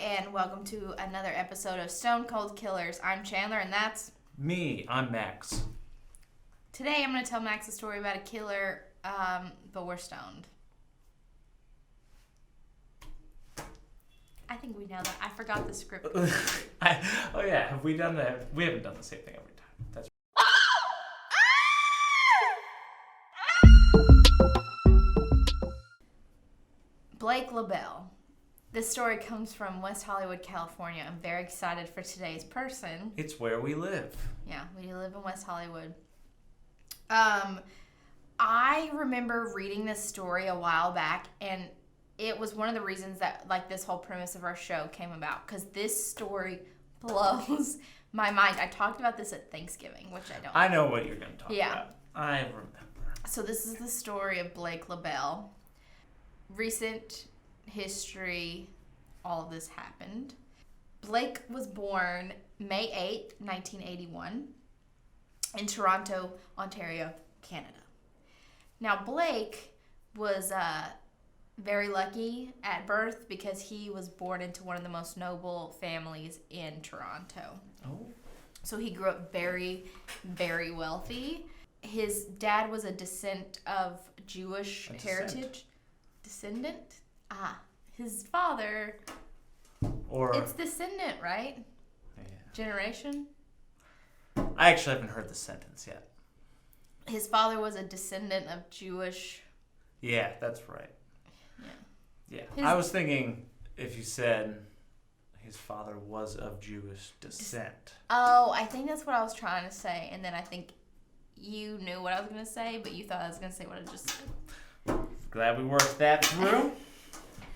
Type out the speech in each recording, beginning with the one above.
and welcome to another episode of Stone Cold Killers. I'm Chandler, and that's... Me, I'm Max. Today I'm going to tell Max a story about a killer, but we're stoned. I think we know that. I forgot the script. Have we done that? We haven't done the same thing every time. That's Blake Leibel. This story comes from West Hollywood, California. I'm very excited for today's person. It's where we live. Yeah, we live in West Hollywood. I remember reading this story a while back, and it was one of the reasons that this whole premise of our show came about, because this story blows my mind. I talked about this at Thanksgiving, which I don't. I know what you're going to talk about. I remember. So this is the story of Blake Leibel. Recent history, all of this happened. Blake was born May 8th, 1981 in Toronto, Ontario, Canada. Now, Blake was very lucky at birth because he was born into one of the most noble families in Toronto. Oh. So he grew up very, very wealthy. His dad was a descent of Jewish heritage. Descendant? His father. Or it's descendant, right? Yeah. Generation? I actually haven't heard the sentence yet. His father was a descendant of Jewish. Yeah, that's right. Yeah. I was thinking if you said his father was of Jewish descent. Oh, I think that's what I was trying to say, and then I think you knew what I was going to say, but you thought I was going to say what I just said. Glad we worked that through.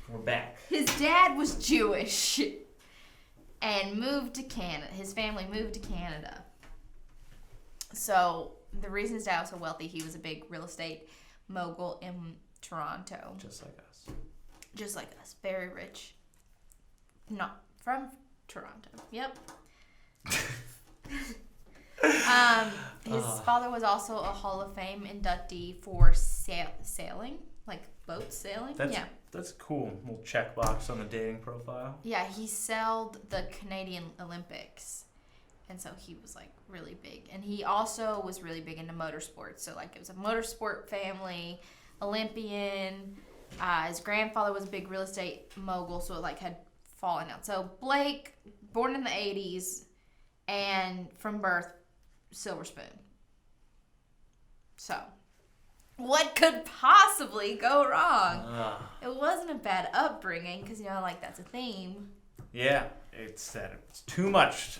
We're back. His dad was Jewish and moved to Canada. His family moved to Canada. So the reason his dad was so wealthy, he was a big real estate mogul in Toronto. Just like us. Just like us. Very rich. Not from Toronto. Yep. His father was also a Hall of Fame inductee for sailing, like boat sailing. That's cool. Little checkbox on the dating profile. Yeah, he sailed the Canadian Olympics, and so he was really big. And he also was really big into motorsports. So it was a motorsport family, Olympian. His grandfather was a big real estate mogul, so it had fallen out. So Blake, born in the 80s, and from birth, silver spoon. So, what could possibly go wrong? It wasn't a bad upbringing, because, that's a theme. Yeah, it's too much.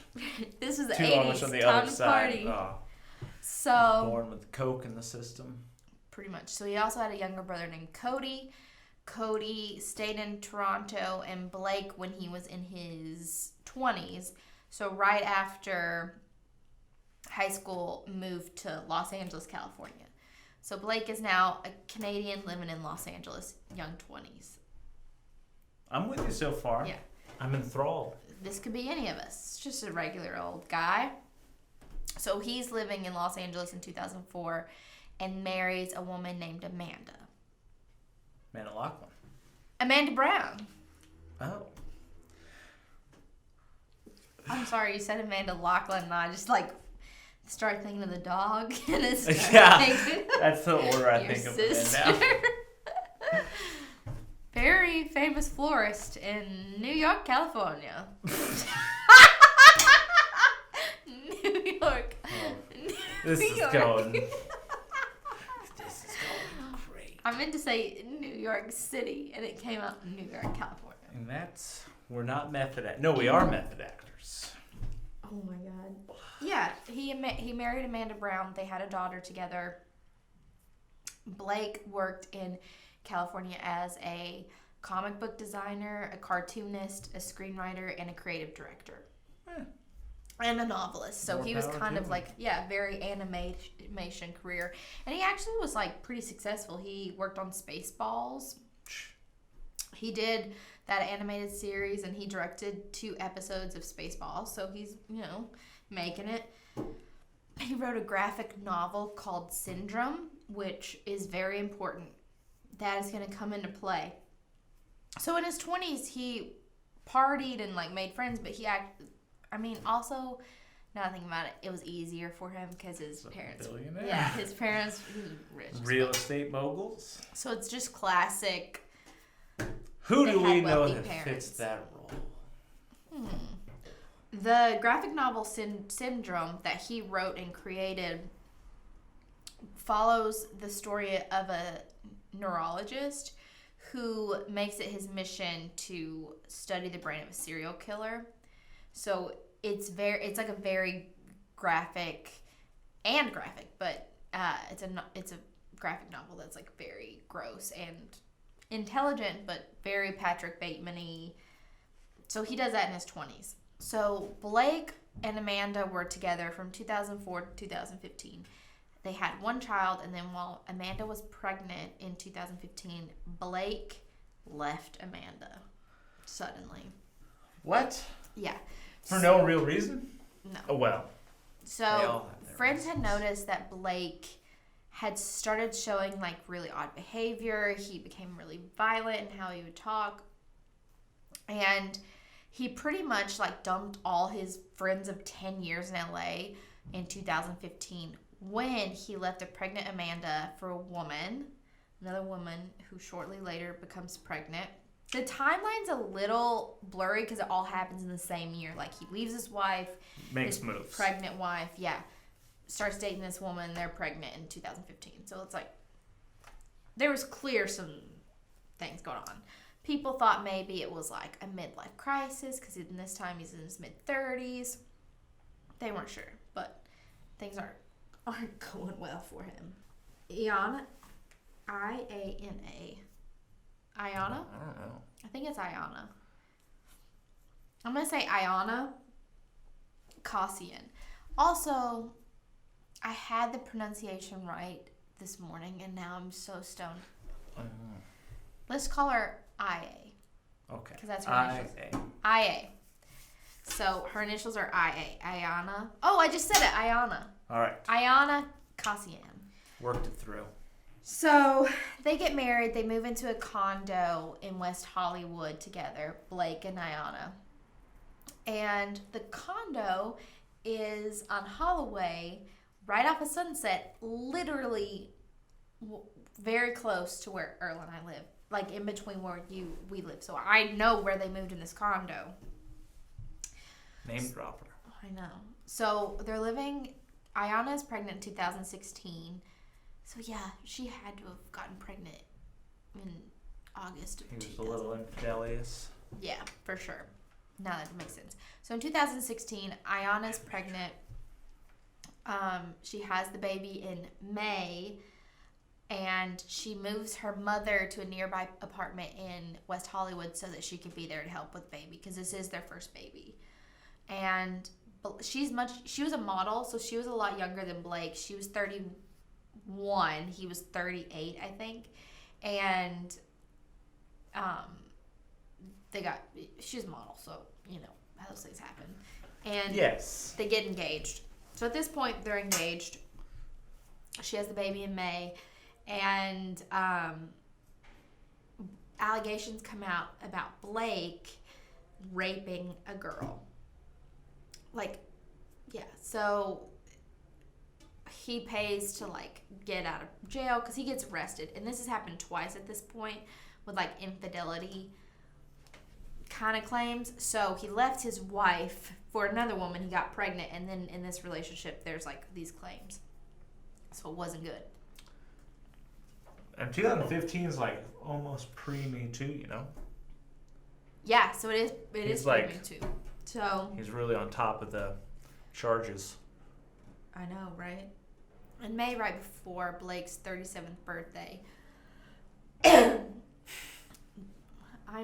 This was the too 80s, much on the time other to side. party. So, born with coke in the system. Pretty much. So, he also had a younger brother named Cody. Cody stayed in Toronto, and Blake, when he was in his 20s, so right after high school, moved to Los Angeles, California. So Blake is now a Canadian living in Los Angeles, young 20s. I'm with you so far. Yeah. I'm enthralled. This could be any of us. It's just a regular old guy. So he's living in Los Angeles in 2004 and marries a woman named Amanda. Amanda Lachlan. Amanda Brown. Oh. I'm sorry, you said Amanda Lachlan, and I just start thinking of the dog. And that's the order I think of it now. Very famous florist in New York, California. New York. This is going great. I meant to say New York City, and it came out New York, California. And we're not method actors. No, we are method actors. Oh my God. Yeah, he married Amanda Brown. They had a daughter together. Blake worked in California as a comic book designer, a cartoonist, a screenwriter, and a creative director. And a novelist. So he was kind of very animation career. And he actually was pretty successful. He worked on Spaceballs. He did that animated series, and he directed 2 episodes of Spaceballs. So he's, making it. He wrote a graphic novel called Syndrome, which is very important. That is going to come into play. So in his 20s, he partied and like made friends, but also now I think about it, it was easier for him because his parents, his parents, he was rich. Real estate moguls. So it's just classic. Who do we know that fits that role? The graphic novel Syndrome that he wrote and created follows the story of a neurologist who makes it his mission to study the brain of a serial killer. So it's like a very graphic, but it's a graphic novel that's like very gross and intelligent, but very Patrick Bateman-y. So he does that in his 20s. So Blake and Amanda were together from 2004 to 2015. They had one child, and then while Amanda was pregnant in 2015, Blake left Amanda suddenly. What? Yeah. For no real reason? No. Oh, well. So friends had noticed that Blake had started showing like really odd behavior. He became really violent in how he would talk. And he pretty much like dumped all his friends of 10 years in LA in 2015 when he left a pregnant Amanda for another woman who shortly later becomes pregnant. The timeline's a little blurry because it all happens in the same year. Like he leaves his wife, makes moves. Pregnant wife, starts dating this woman. They're pregnant in 2015. So it's like there was clear some things going on. People thought maybe it was like a midlife crisis because in this time he's in his mid-30s. They weren't sure, but things aren't going well for him. Iana, I-A-N-A. Iana? I don't know. I think it's Iana. I'm going to say Iana Kasian. Also, I had the pronunciation right this morning, and now I'm so stoned. Let's call her IA. Okay. Because that's her initials. IA. So her initials are IA. Iana. Oh, I just said it. Iana. All right. Iana Kasian. Worked it through. So they get married. They move into a condo in West Hollywood together, Blake and Iana. And the condo is on Holloway, right off of Sunset, literally very close to where Earl and I live. Like in between where we live. So I know where they moved in this condo. Name dropper. I know. So they're living. Iana is pregnant in 2016. So yeah, she had to have gotten pregnant in August of 2000. He was a little infidelious. Yeah, for sure. Now that makes sense. So in 2016, Iana's pregnant. She has the baby in May. And she moves her mother to a nearby apartment in West Hollywood so that she could be there to help with the baby because this is their first baby. And she was a model, so she was a lot younger than Blake. She was 31, he was 38, I think. And she was a model, so you know how those things happen. And yes, they get engaged. So at this point, they're engaged. She has the baby in May. And allegations come out about Blake raping a girl. So he pays to, get out of jail because he gets arrested. And this has happened twice at this point with, infidelity kind of claims. So he left his wife for another woman. He got pregnant. And then in this relationship, there's, these claims. So it wasn't good. And 2015 is almost pre-Me Too, you know? Yeah, so it is pre-Me Too. So he's really on top of the charges. I know, right? In May, right before Blake's 37th birthday. I'm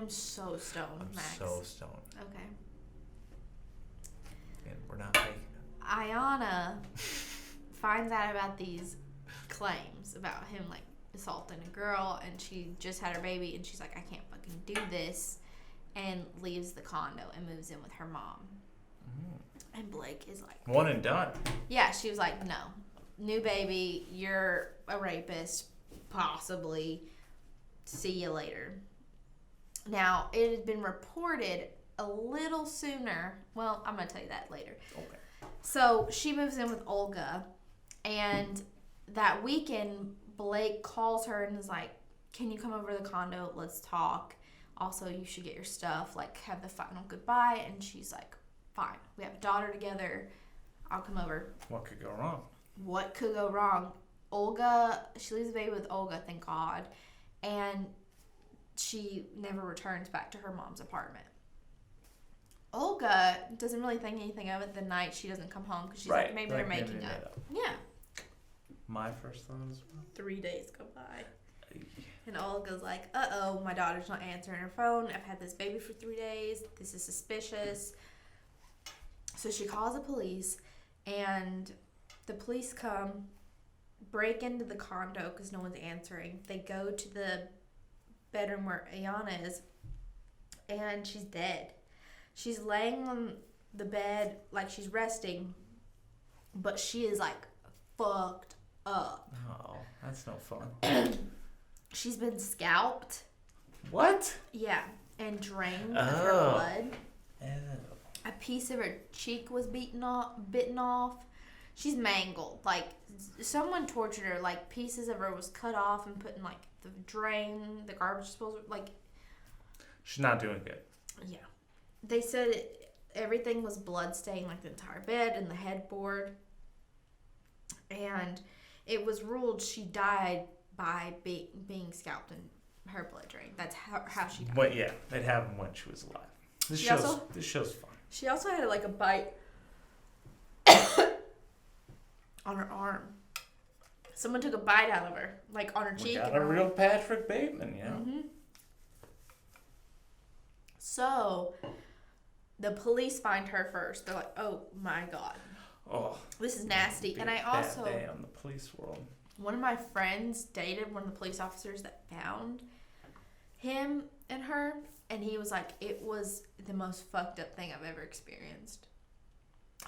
so stoned, Max. So stoned. Okay. And we're not taking it. Iana finds out about these claims about him, assaulting a girl, and she just had her baby, and she's like, I can't fucking do this, and leaves the condo and moves in with her mom. And Blake is like, one and done. Yeah, she was like, no, new baby, you're a rapist, possibly, see you later. Now, it had been reported a little sooner. Well, I'm going to tell you that later. Okay. So she moves in with Olga, and that weekend, Blake calls her and is like, can you come over to the condo? Let's talk. Also, you should get your stuff, like have the final goodbye. And she's like, fine. We have a daughter together. I'll come over. What could go wrong? What could go wrong? Olga, she leaves the baby with Olga, thank God. And she never returns back to her mom's apartment. Olga doesn't really think anything of it the night she doesn't come home because she's like, maybe they're making up. Yeah. My first thought is, 3 days go by. And Olga's like, uh-oh, my daughter's not answering her phone. I've had this baby for 3 days. This is suspicious. So she calls the police, and the police come, break into the condo because no one's answering. They go to the bedroom where Ayana is, and she's dead. She's laying on the bed like she's resting, but she is like fucked up. oh, that's no fun. She's been scalped. What? Yeah, and drained of her blood. Oh. A piece of her cheek was bitten off. She's mangled. Like, someone tortured her. Like, pieces of her was cut off and put in, like, the drain, the garbage disposal. Like, She's not doing good. yeah. They said everything was blood-stained, like the entire bed and the headboard. And it was ruled she died by being scalped and her blood drained. That's how she died. But yeah, it happened when she was alive. This show's fun. She also had like a bite on her arm. Someone took a bite out of her, like on her cheek. We got and a her real Patrick Bateman, you know. Mm-hmm. So, the police find her first. They're like, "Oh my god, this is nasty." And I also, bad day on the police world. One of my friends dated one of the police officers that found him and her, and he was like, it was the most fucked up thing I've ever experienced.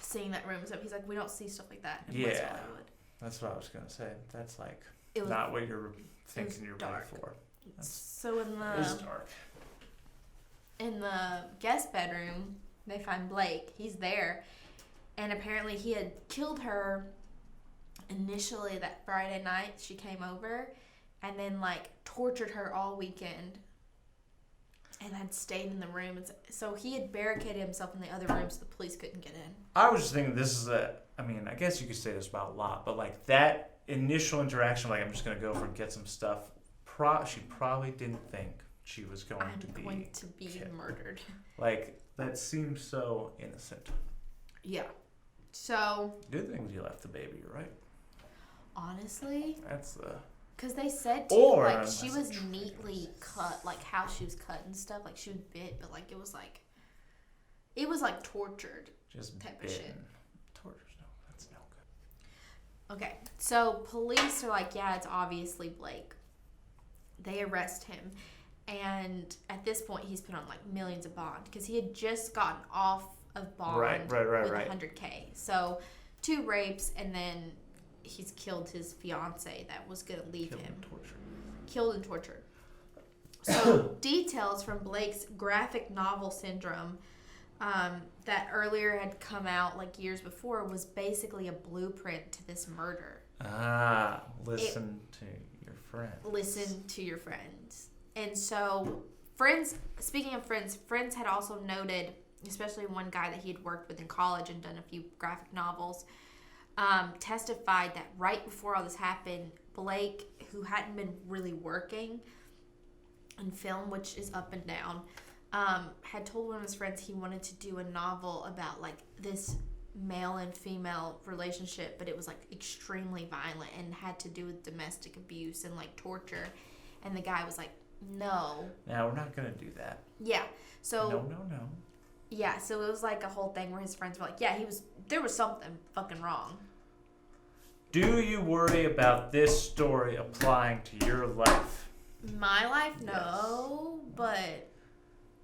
Seeing that room and stuff. He's like, we don't see stuff like that in West Hollywood. That's what I was gonna say. That's like not what you're thinking you're ready for. So it is dark. In the guest bedroom, they find Blake. He's there, and apparently he had killed her initially that Friday night she came over, and then like tortured her all weekend and had stayed in the room. And so he had barricaded himself in the other room so the police couldn't get in. I was just thinking this is I mean, I guess you could say this about a lot, but like that initial interaction, like I'm just going to go over and get some stuff, she probably didn't think she was going to be killed. Murdered. Like, that seems so innocent. Yeah. So. Good thing you left the baby, right? Honestly. That's the. Because they said too, like she was neatly cut, like how she was cut and stuff. Like she was bit, but like it was like tortured. Just type bitten. of shit. Torture's that's no good. Okay, so police are like, yeah, it's obviously Blake. They arrest him, and at this point, he's put on like millions of bond because he had just gotten off of bond with $100K. So 2 rapes, and then he's killed his fiance that was going to leave him. Killed and tortured. So details from Blake's graphic novel syndrome that earlier had come out like years before was basically a blueprint to this murder. Listen to your friends. Listen to your friends. And so speaking of friends had also noted, especially one guy that he had worked with in college and done a few graphic novels, testified that right before all this happened, Blake, who hadn't been really working in film, which is up and down, had told one of his friends he wanted to do a novel about like this male and female relationship, but it was like extremely violent and had to do with domestic abuse and like torture. And the guy was like, no. Now we're not gonna do that. Yeah. So No. Yeah, so it was like a whole thing where his friends were like, yeah, there was something fucking wrong. Do you worry about this story applying to your life? My life, no. Yes. But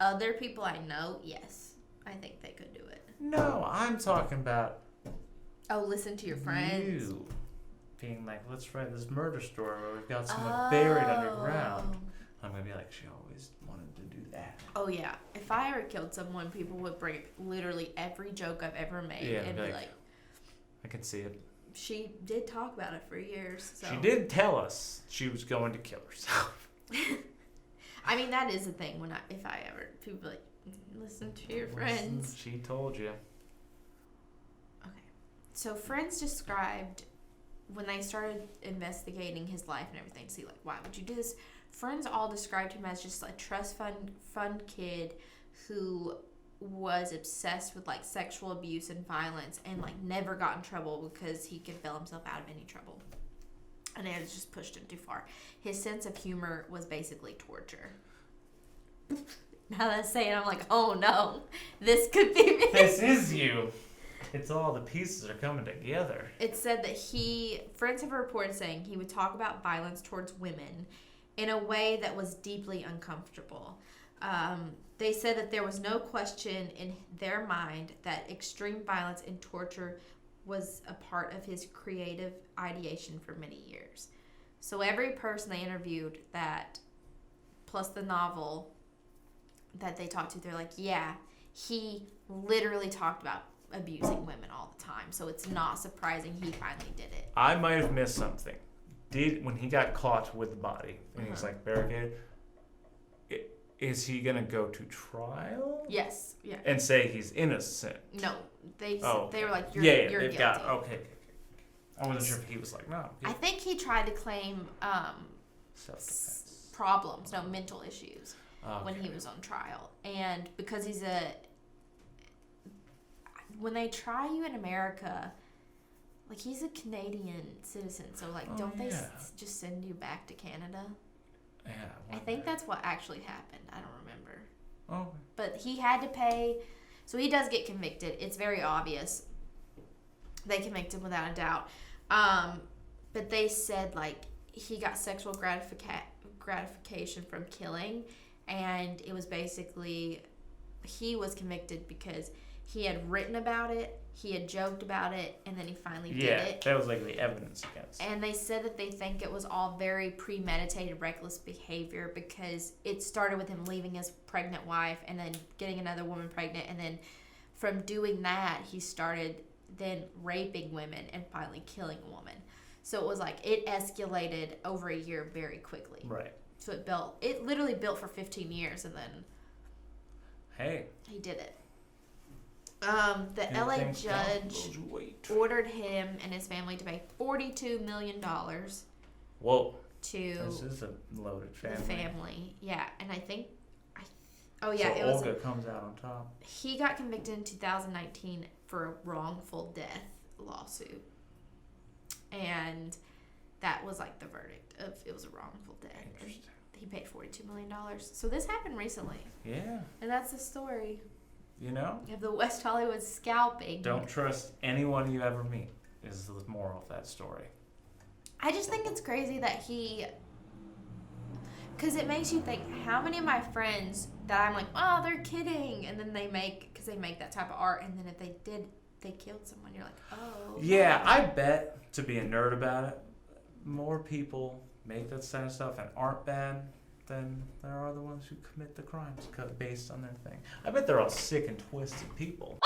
other people I know, yes. I think they could do it. No, I'm talking about... Oh, listen to your friends. You being like, let's write this murder story where we've got someone buried underground. I'm going to be like, she always wanted to do that. Oh, yeah. If I ever killed someone, people would bring up literally every joke I've ever made and be like, I can see it. She did talk about it for years. So. She did tell us she was going to kill herself. I mean, that is the thing. If I ever, people like, listen to your friends. She told you. Okay. So friends described, when they started investigating his life and everything to see, like, why would you do this? Friends all described him as just a trust fund kid who was obsessed with, like, sexual abuse and violence and, like, never got in trouble because he could bail himself out of any trouble. And it was just pushed him too far. His sense of humor was basically torture. Now that I say it, I'm like, oh no, this could be me. This is you. It's all the pieces are coming together. It said that friends have reported saying he would talk about violence towards women in a way that was deeply uncomfortable. They said that there was no question in their mind that extreme violence and torture was a part of his creative ideation for many years. So every person they interviewed that, plus the novel that they talked to, they're like, yeah, he literally talked about abusing women all the time. So it's not surprising he finally did it. I might have missed something. When he got caught with the body and he's like barricaded, is he gonna go to trial? Yes. Yeah. And say he's innocent? No. They were like, you're guilty. Okay. I wasn't sure if he was like, no. I think he tried to claim self-defense problems, mental issues when he was on trial. And because when they try you in America, like, he's a Canadian citizen, so, like, don't they just send you back to Canada? Yeah. I think that's what actually happened. I don't remember. Oh. But he had to pay, so he does get convicted. It's very obvious. They convict him without a doubt. But they said, like, he got sexual gratification from killing, and it was basically, he was convicted because he had written about it, he had joked about it, and then he finally did it. Yeah, that was like the evidence against. And they said that they think it was all very premeditated, reckless behavior because it started with him leaving his pregnant wife and then getting another woman pregnant, and then from doing that, he started then raping women and finally killing a woman. So it was like, it escalated over a year very quickly. Right. So it literally built for 15 years, and then he did it. The LA judge ordered him and his family to pay $42 million. Whoa. This is a loaded family. The family, yeah. And I think, so Olga comes out on top. He got convicted in 2019 for a wrongful death lawsuit. And that was like the verdict of it was a wrongful death. Interesting. He paid $42 million. So this happened recently. Yeah. And that's the story. You know? Of the West Hollywood scalping. Don't trust anyone you ever meet is the moral of that story. I just think it's crazy that because it makes you think, how many of my friends that I'm like, oh, they're kidding, and then they make that type of art, and then if they killed someone, you're like, oh. Yeah, I bet, to be a nerd about it, more people make that kind of stuff and aren't bad than there are the ones who commit the crimes based on their thing. I bet they're all sick and twisted people.